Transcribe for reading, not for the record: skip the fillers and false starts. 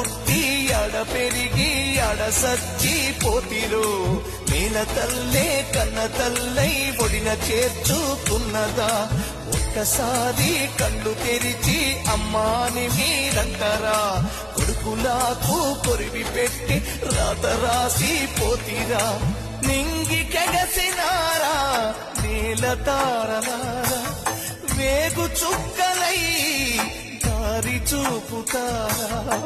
పుట్టి ఆడ పెరిగి ఆడ సచ్చి పోతిరో నేల తల్లే కన్న తల్లై ఒడిన చేర్చుకున్నదా ఒక్కసారి కళ్ళు తెరిచి అమ్మాని మీరంటారా కొడుకులాకు కొరివి పెట్టి రాత రాసి పోతిరా నింగి కెగసినారా నేల తారనారా వేగు చుక్కలై దారి చూపుతారా